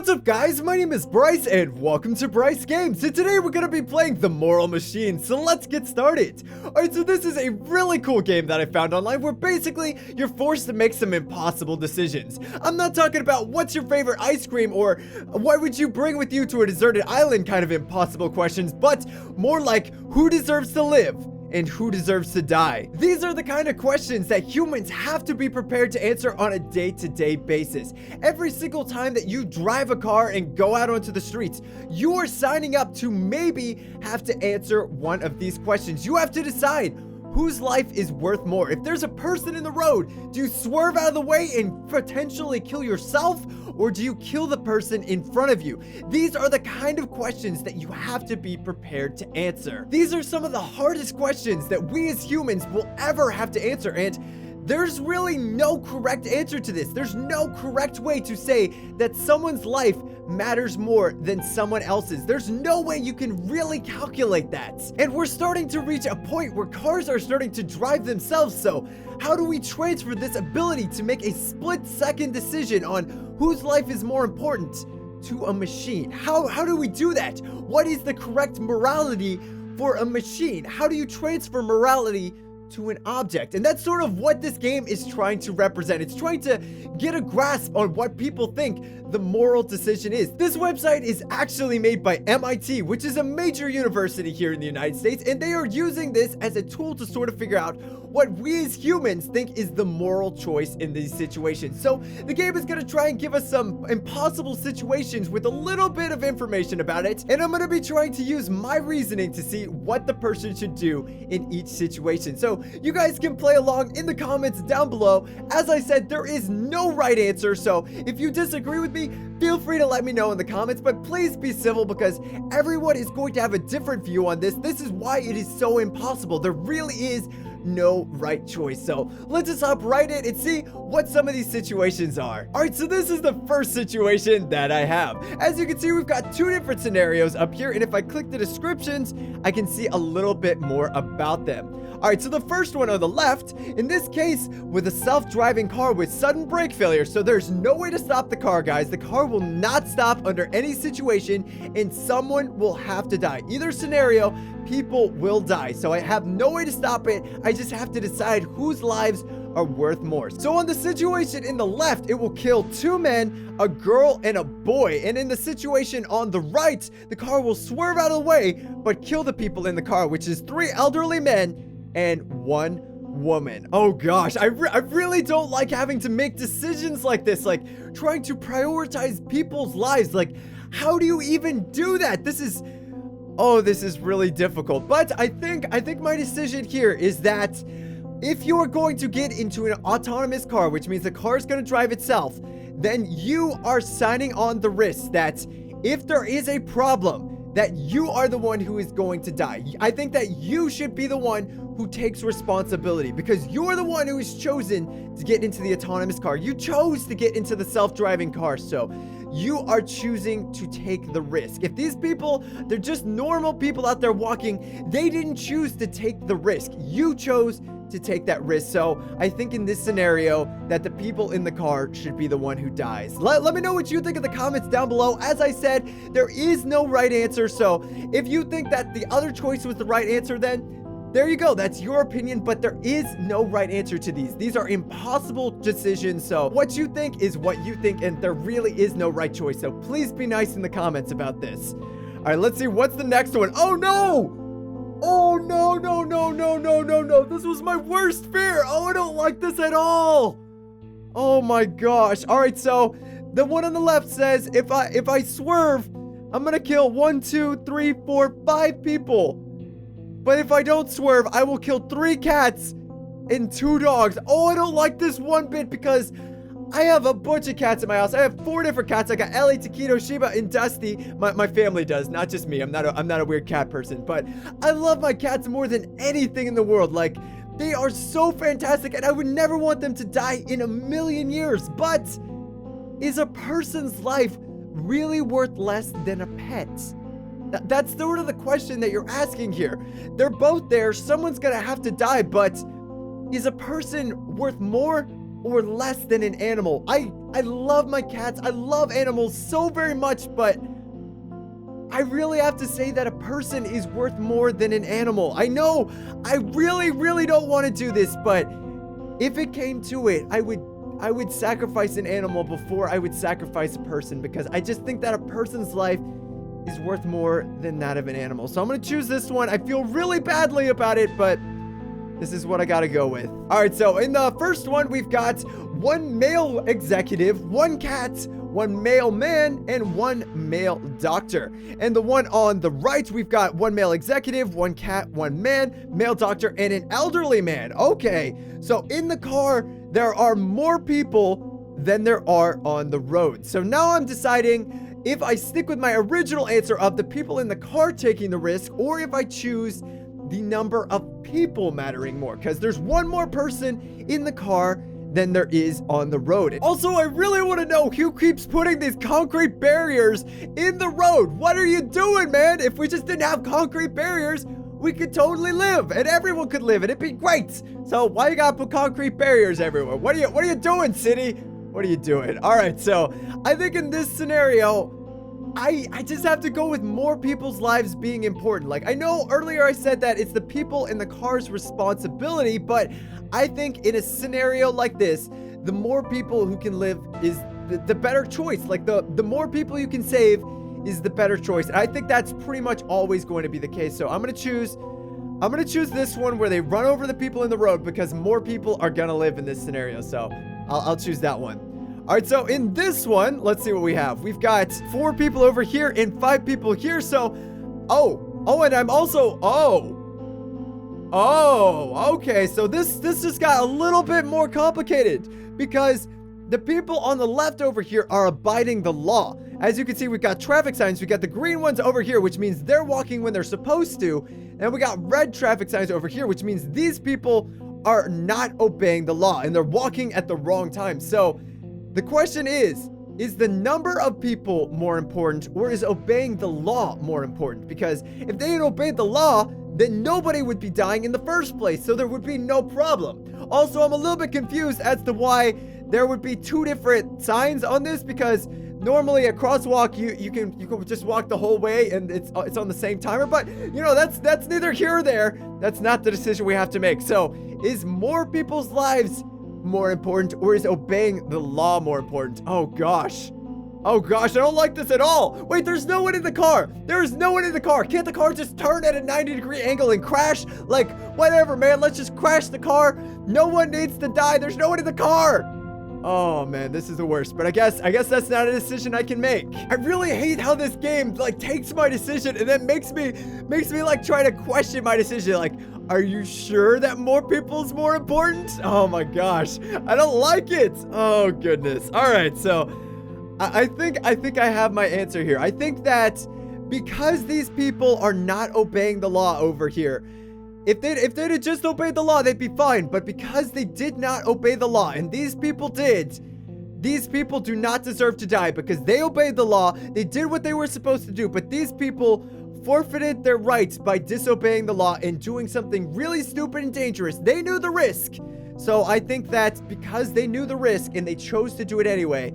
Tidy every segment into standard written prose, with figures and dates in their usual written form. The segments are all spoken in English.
What's up guys, my name is Bryce and welcome to Bryce Games, and today we're gonna be playing The Moral Machine, so let's get started. Alright, so this is a really cool game that I found online where basically you're forced to make some impossible decisions. I'm not talking about what's your favorite ice cream or what would you bring with you to a deserted island kind of impossible questions, but more like who deserves to live and who deserves to die. These are the kind of questions that humans have to be prepared to answer on a day-to-day basis. Every single time that you drive a car and go out onto the streets, you are signing up to maybe have to answer one of these questions. You have to decide whose life is worth more. If there's a person in the road, do you swerve out of the way and potentially kill yourself, or do you kill the person in front of you? These are the kind of questions that you have to be prepared to answer. These are some of the hardest questions that we as humans will ever have to answer, and there's really no correct answer to this. There's no correct way to say that someone's life matters more than someone else's. There's no way you can really calculate that. And we're starting to reach a point where cars are starting to drive themselves, so how do we transfer this ability to make a split-second decision on whose life is more important to a machine? How do we do that? What is the correct morality for a machine? How do you transfer morality to an object? And that's sort of what this game is trying to represent. It's trying to get a grasp on what people think the moral decision is. This website is actually made by MIT, which is a major university here in the United States, and they are using this as a tool to sort of figure out what we as humans think is the moral choice in these situations. So the game is going to try and give us some impossible situations with a little bit of information about it, and I'm going to be trying to use my reasoning to see what the person should do in each situation. So you guys can play along in the comments down below. As I said, there is no right answer, so if you disagree with me, feel free to let me know in the comments, but please be civil because everyone is going to have a different view on this. This is why it is so impossible. There really is no right choice. So let's just hop right in and see what some of these situations are. All right, so this is the first situation that I have. As you can see, we've got two different scenarios up here, and if I click the descriptions, I can see a little bit more about them. All right, so the first one on the left, in this case, with a self-driving car with sudden brake failure. So there's no way to stop the car, guys. The car will not stop under any situation, and someone will have to die. Either scenario, people will die. So I have no way to stop it. I just have to decide whose lives are worth more. So on the situation in the left, it will kill two men, a girl, and a boy. And in the situation on the right, the car will swerve out of the way, but kill the people in the car, which is three elderly men and one woman. Oh gosh, I really don't like having to make decisions like this, like trying to prioritize people's lives. Like, how do you even do that? This is really difficult. But I think my decision here is that if you are going to get into an autonomous car, which means the car is going to drive itself, then you are signing on the risk that if there is a problem, that you are the one who is going to die. I think that you should be the one who takes responsibility because you're the one who has chosen to get into the autonomous car. You chose to get into the self-driving car, so you are choosing to take the risk. If these people, they're just normal people out there walking, they didn't choose to take the risk. You chose to take that risk. So I think in this scenario that the people in the car should be the one who dies. Let me know what you think in the comments down below. As I said, there is no right answer. So if you think that the other choice was the right answer, then there you go. That's your opinion, but there is no right answer to these. These are impossible decisions. So what you think is what you think, and there really is no right choice. So please be nice in the comments about this. All right, let's see. What's the next one? Oh no! Oh no, no, no, no, no, no, no. This was my worst fear. Oh, I don't like this at all. Oh my gosh. All right, so the one on the left says if I swerve, I'm gonna kill 1, 2, 3, 4, 5 people. But if I don't swerve, I will kill 3 cats and 2 dogs. Oh, I don't like this one bit because I have a bunch of cats in my house. I have 4 different cats. I got Ellie, Taquito, Shiba, and Dusty. My family does, not just me. I'm not a weird cat person, but I love my cats more than anything in the world. Like, they are so fantastic, and I would never want them to die in a million years. But is a person's life really worth less than a pet? That's sort of the question that you're asking here. They're both there. Someone's gonna have to die, but is a person worth more or less than an animal? I I love my cats. I love animals so very much, but I really have to say that a person is worth more than an animal. I know I really don't want to do this, but if it came to it, I would sacrifice an animal before I would sacrifice a person, because I just think that a person's life is worth more than that of an animal. So I'm going to choose this one. I feel really badly about it, but this is what I got to go with. All right, so in the first one, we've got one male executive, one cat, one male man, and one male doctor. And the one on the right, we've got one male executive, one cat, one man, male doctor, and an elderly man. Okay, so in the car, there are more people than there are on the road. So now I'm deciding if I stick with my original answer of the people in the car taking the risk, or if I choose the number of people mattering more, because there's one more person in the car than there is on the road. Also, I really want to know who keeps putting these concrete barriers in the road. What are you doing, man? If we just didn't have concrete barriers, we could totally live, and everyone could live, and it'd be great. So why you gotta put concrete barriers everywhere? What are you doing, city? What are you doing? All right, so I think in this scenario, I just have to go with more people's lives being important. Like, I know earlier I said that it's the people in the car's responsibility, but I think in a scenario like this, the more people who can live is the better choice. Like, the more people you can save is the better choice. And I think that's pretty much always going to be the case. So I'm gonna choose this one where they run over the people in the road, because more people are gonna live in this scenario. So I'll choose that one. All right, so in this one, let's see what we have. We've got 4 people over here and 5 people here. So, and I'm also, okay. So this just got a little bit more complicated, because the people on the left over here are abiding the law. As you can see, we've got traffic signs. We got the green ones over here, which means they're walking when they're supposed to. And we got red traffic signs over here, which means these people are not obeying the law and they're walking at the wrong time. So the question is the number of people more important, or is obeying the law more important? Because if they had obeyed the law, then nobody would be dying in the first place, so there would be no problem. Also, I'm a little bit confused as to why there would be 2 different signs on this, because normally a crosswalk, you can just walk the whole way and it's on the same timer, but you know, that's neither here or there. That's not the decision we have to make. So is more people's lives more important, or is obeying the law more important? Oh gosh, I don't like this at all. Wait, there's no one in the car. There's no one in the car. Can't the car just turn at a 90-degree angle and crash? Like, whatever, man, let's just crash the car. No one needs to die. There's no one in the car. Oh man, this is the worst, but I guess that's not a decision I can make. I really hate how this game like takes my decision and then makes me like try to question my decision. Like, are you sure that more people's more important? Oh my gosh, I don't like it. Oh goodness. All right, so I think I have my answer here. I think that because these people are not obeying the law over here, if they'd have just obeyed the law, they'd be fine. But because they did not obey the law, and these people did, these people do not deserve to die because they obeyed the law. They did what they were supposed to do, but these people forfeited their rights by disobeying the law and doing something really stupid and dangerous. They knew the risk. So I think that because they knew the risk and they chose to do it anyway,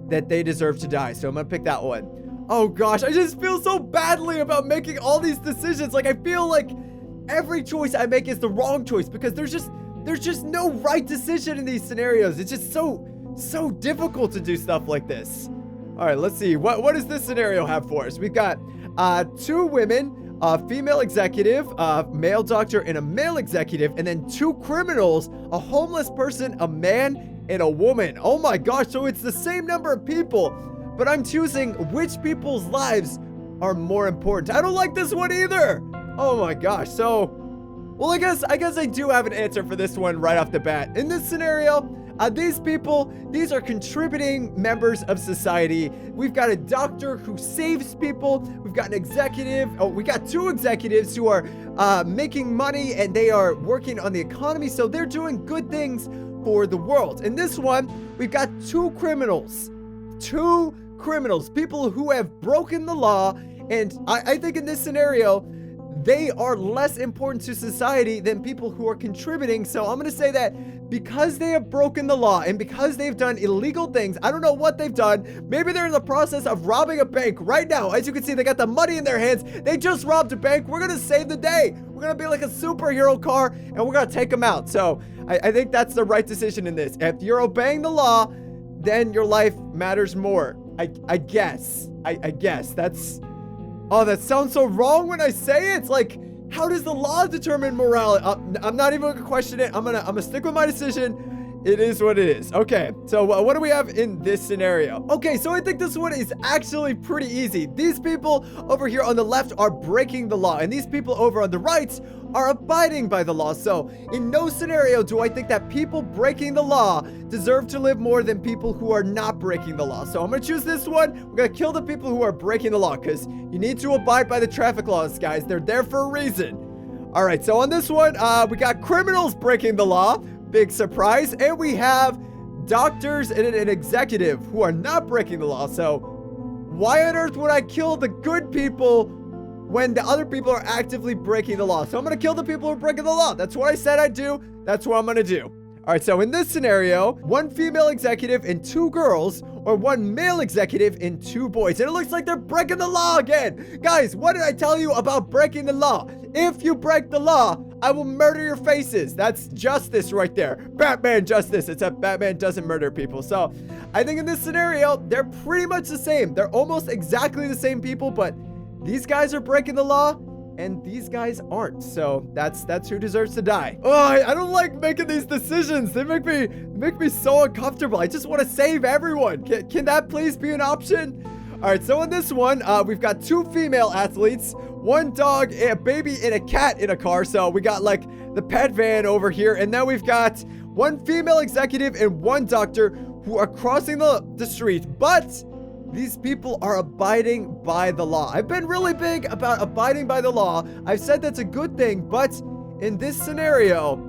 that they deserve to die. So I'm gonna pick that one. Oh gosh, I just feel so badly about making all these decisions. Like, I feel like every choice I make is the wrong choice, because there's just no right decision in these scenarios. It's just so difficult to do stuff like this. All right, let's see. What does this scenario have for us? We've got 2 women, a female executive, a male doctor, and a male executive, and then 2 criminals, a homeless person, a man, and a woman. Oh my gosh, so it's the same number of people, but I'm choosing which people's lives are more important. I don't like this one either. Oh my gosh. So, well, I guess I do have an answer for this one right off the bat. In this scenario, these people, these are contributing members of society. We've got a doctor who saves people. We've got an executive. Oh, we got 2 executives who are making money, and they are working on the economy. So they're doing good things for the world. In this one, we've got 2 criminals. 2 criminals, people who have broken the law. And I think in this scenario, they are less important to society than people who are contributing. So I'm going to say that because they have broken the law and because they've done illegal things, I don't know what they've done. Maybe they're in the process of robbing a bank right now. As you can see, they got the money in their hands. They just robbed a bank. We're going to save the day. We're going to be like a superhero car and we're going to take them out. So I think that's the right decision in this. If you're obeying the law, then your life matters more. I guess. I guess. That's... Oh, that sounds so wrong when I say it. It's like, how does the law determine morality? I'm not even gonna question it. I'm gonna stick with my decision. It is what it is. Okay, so what do we have in this scenario? Okay, so I think this one is actually pretty easy. These people over here on the left are breaking the law, and these people over on the right are abiding by the law. So in no scenario do I think that people breaking the law deserve to live more than people who are not breaking the law. So I'm gonna choose this one. We're gonna kill the people who are breaking the law, because you need to abide by the traffic laws, guys. They're there for a reason. All right, so on this one, we got criminals breaking the law. Big surprise. And we have doctors and an executive who are not breaking the law. So why on earth would I kill the good people when the other people are actively breaking the law? So I'm going to kill the people who are breaking the law. That's what I said I'd do. That's what I'm going to do. All right, so in this scenario, one female executive and 2 girls, or one male executive and 2 boys. And it looks like they're breaking the law again. Guys, what did I tell you about breaking the law? If you break the law, I will murder your faces. That's justice right there. Batman justice, except Batman doesn't murder people. So I think in this scenario, they're pretty much the same. They're almost exactly the same people, but these guys are breaking the law and these guys aren't. So that's who deserves to die. Oh, I don't like making these decisions. They make me so uncomfortable. I just want to save everyone. Can that please be an option? All right, so in this one, we've got 2 female athletes, 1 dog, a baby, and a cat in a car. So we got like the pet van over here. And then we've got 1 female executive and 1 doctor who are crossing the street. But these people are abiding by the law. I've been really big about abiding by the law. I've said that's a good thing. But in this scenario,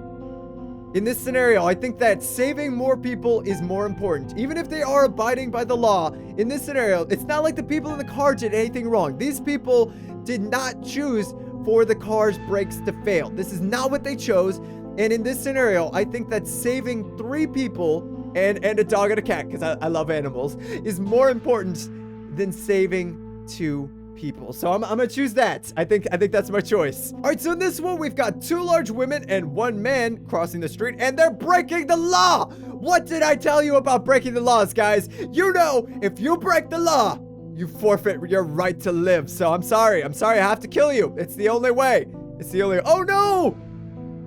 I think that saving more people is more important. Even if they are abiding by the law, in this scenario, it's not like the people in the car did anything wrong. These people did not choose for the car's brakes to fail. This is not what they chose. And in this scenario, I think that saving 3 people and a dog and a cat, because I love animals, is more important than saving 2 people. So I'm gonna choose that. I think that's my choice. All right, so in this one, we've got 2 large women and 1 man crossing the street, and they're breaking the law. What did I tell you about breaking the laws, guys? You know, if you break the law, you forfeit your right to live. So I'm sorry. I have to kill you. It's the only way. Oh no!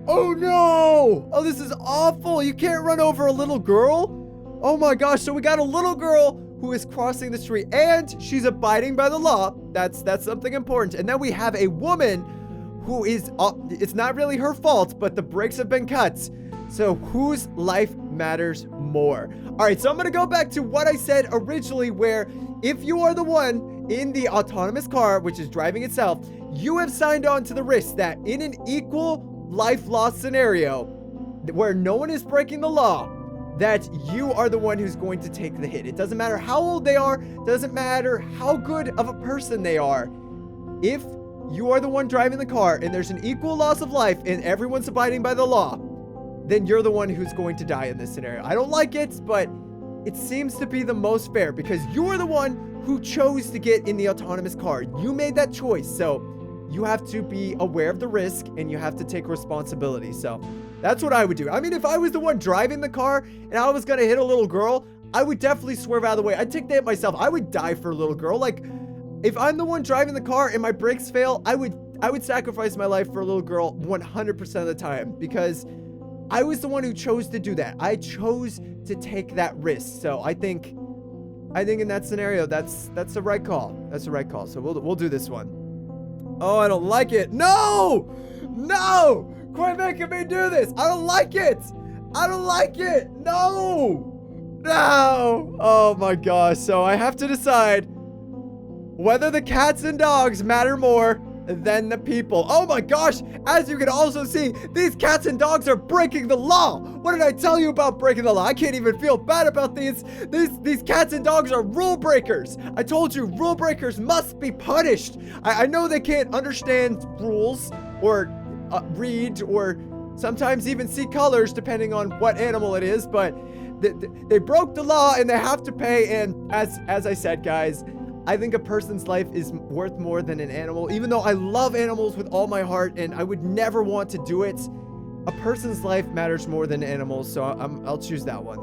Oh no! Oh, this is awful. You can't run over a little girl. Oh my gosh. So we got a little girl who is crossing the street and she's abiding by the law. That's something important. And then we have a woman who is, it's not really her fault, but the brakes have been cut. So whose life matters more? All right, so I'm going to go back to what I said originally, where if you are the one in the autonomous car, which is driving itself, you have signed on to the risk that in an equal life loss scenario where no one is breaking the law, that you are the one who's going to take the hit. It doesn't matter how old they are, doesn't matter how good of a person they are. If you are the one driving the car and there's an equal loss of life and everyone's abiding by the law, then you're the one who's going to die in this scenario. I don't like it, but it seems to be the most fair because you are the one who chose to get in the autonomous car. You made that choice, so you have to be aware of the risk and you have to take responsibility. So that's what I would do. I mean, if I was the one driving the car and I was gonna hit a little girl, I would definitely swerve out of the way. I'd take the hit myself. I would die for a little girl. Like, if I'm the one driving the car and my brakes fail, I would sacrifice my life for a little girl 100% of the time because I was the one who chose to do that. I chose to take that risk. So I think in that scenario, that's the right call. That's the right call. So we'll do this one. Oh, I don't like it. No! No! Quit making me do this. I don't like it. I don't like it. No! No! Oh my gosh. So I have to decide whether the cats and dogs matter more than the people. Oh my gosh, as you can also see, these cats and dogs are breaking the law. What did I tell you about breaking the law? I can't even feel bad about these cats and dogs are rule breakers. I told you, rule breakers must be punished. I know they can't understand rules or read or sometimes even see colors depending on what animal it is, but they broke the law and they have to pay. And as I said, guys, I think a person's life is worth more than an animal. Even though I love animals with all my heart and I would never want to do it, a person's life matters more than animals, so I'll choose that one.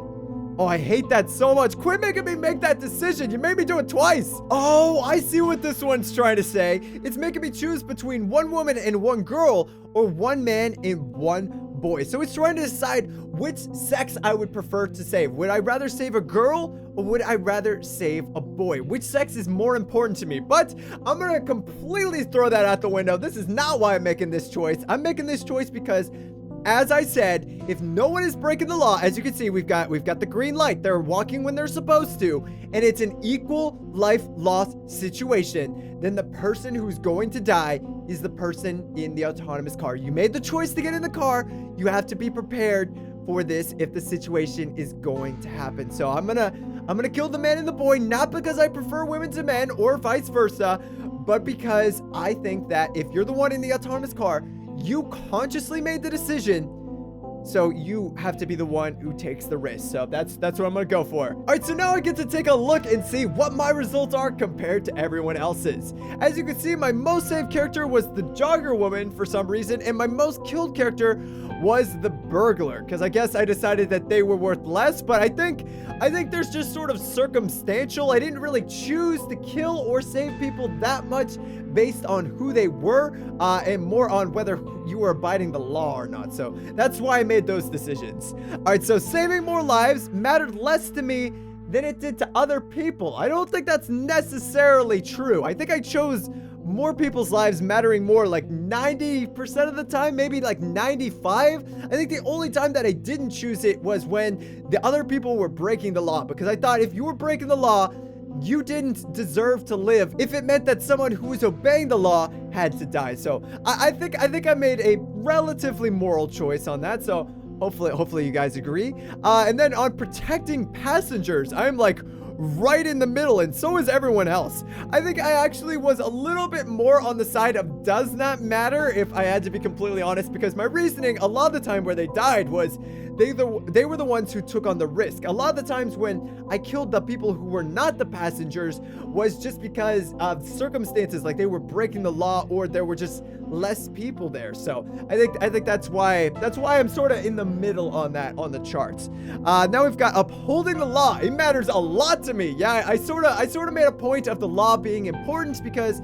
Oh, I hate that so much. Quit making me make that decision. You made me do it twice. Oh, I see what this one's trying to say. It's making me choose between one woman and one girl or one man and one boy. So it's trying to decide which sex I would prefer to save. Would I rather save a girl or would I rather save a boy? Which sex is more important to me? But I'm going to completely throw that out the window. This is not why I'm making this choice. I'm making this choice because, as I said, if no one is breaking the law, as you can see, we've got the green light. They're walking when they're supposed to, and it's an equal life loss situation, then the person who's going to die is the person in the autonomous car. You made the choice to get in the car. You have to be prepared for this if the situation is going to happen. So I'm gonna kill the man and the boy, not because I prefer women to men or vice versa, but because I think that if you're the one in the autonomous car, you consciously made the decision, so you have to be the one who takes the risk. So that's what I'm gonna go for. All right, so now I get to take a look and see what my results are compared to everyone else's. As you can see, my most saved character was the jogger woman for some reason, and my most killed character was the burglar, because I guess I decided that they were worth less. But I think there's just sort of circumstantial. I didn't really choose to kill or save people that much based on who they were, and more on whether you were abiding the law or not. So that's why I made those decisions. All right, so saving more lives mattered less to me than it did to other people. I don't think that's necessarily true. I think I chose more people's lives mattering more, like 90% of the time, maybe like 95. I think the only time that I didn't choose it was when the other people were breaking the law, because I thought if you were breaking the law, you didn't deserve to live if it meant that someone who was obeying the law had to die. So I think I made a relatively moral choice on that. So hopefully you guys agree. And then on protecting passengers, I'm like right in the middle, and so is everyone else. I think I actually was a little bit more on the side of does not matter, if I had to be completely honest, because my reasoning a lot of the time where they died was they were the ones who took on the risk. A lot of the times when I killed the people who were not the passengers was just because of circumstances, like they were breaking the law or there were just less people there. So I think that's why I'm sort of in the middle on that on the charts. Now we've got upholding the law. It matters a lot to me. Yeah, I sort of made a point of the law being important, because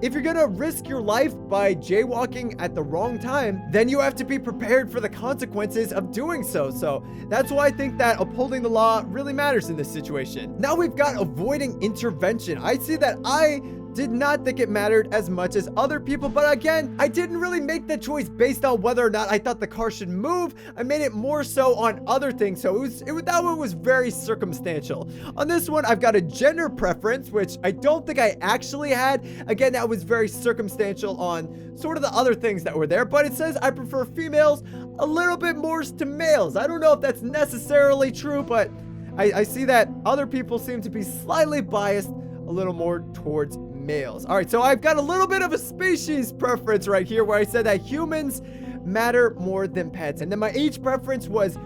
if you're gonna risk your life by jaywalking at the wrong time, then you have to be prepared for the consequences of doing so. So that's why I think that upholding the law really matters in this situation. Now we've got avoiding intervention. I see that I did not think it mattered as much as other people, but again, I didn't really make the choice based on whether or not I thought the car should move. I made it more so on other things, so that one was very circumstantial. On this one, I've got a gender preference, which I don't think I actually had. Again, that was very circumstantial on sort of the other things that were there, but it says I prefer females a little bit more to males. I don't know if that's necessarily true, but I see that other people seem to be slightly biased a little more towards males. All right, so I've got a little bit of a species preference right here where I said that humans matter more than pets. And then my age preference was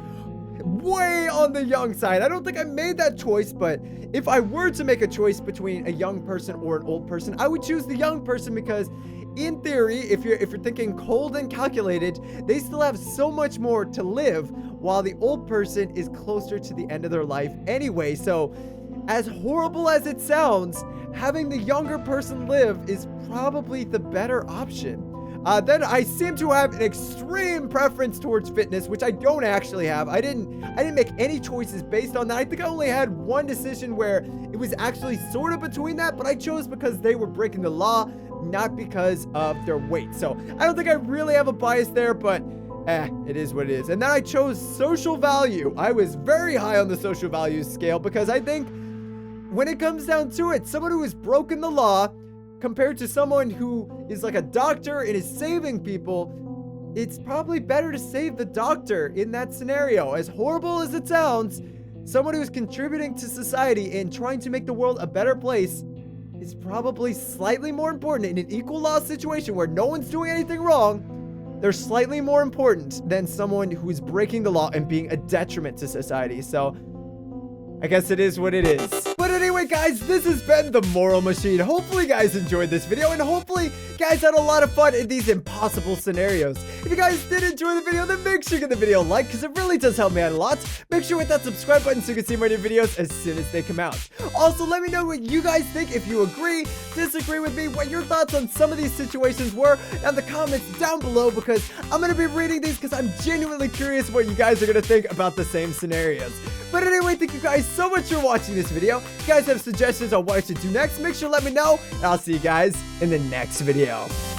way on the young side. I don't think I made that choice, but if I were to make a choice between a young person or an old person, I would choose the young person, because in theory, if you're thinking cold and calculated, they still have so much more to live, while the old person is closer to the end of their life anyway. So as horrible as it sounds, having the younger person live is probably the better option. Then I seem to have an extreme preference towards fitness, which I don't actually have. I didn't make any choices based on that. I think I only had one decision where it was actually sort of between that, but I chose because they were breaking the law, not because of their weight. So I don't think I really have a bias there, but it is what it is. And then I chose social value. I was very high on the social values scale, because I think when it comes down to it, someone who has broken the law compared to someone who is like a doctor and is saving people, it's probably better to save the doctor in that scenario. As horrible as it sounds, someone who's contributing to society and trying to make the world a better place is probably slightly more important in an equal law situation where no one's doing anything wrong. They're slightly more important than someone who's breaking the law and being a detriment to society. So I guess it is what it is. But anyway, guys, this has been the Moral Machine. Hopefully, you guys enjoyed this video, and hopefully, you guys had a lot of fun in these impossible scenarios. If you guys did enjoy the video, then make sure you give the video a like, because it really does help me out a lot. Make sure you hit that subscribe button so you can see my new videos as soon as they come out. Also, let me know what you guys think, if you agree, disagree with me, what your thoughts on some of these situations were in the comments down below, because I'm going to be reading these because I'm genuinely curious what you guys are going to think about the same scenarios. But anyway, thank you guys so much for watching this video. If you guys have suggestions on what I should do next, make sure to let me know, and I'll see you guys in the next video.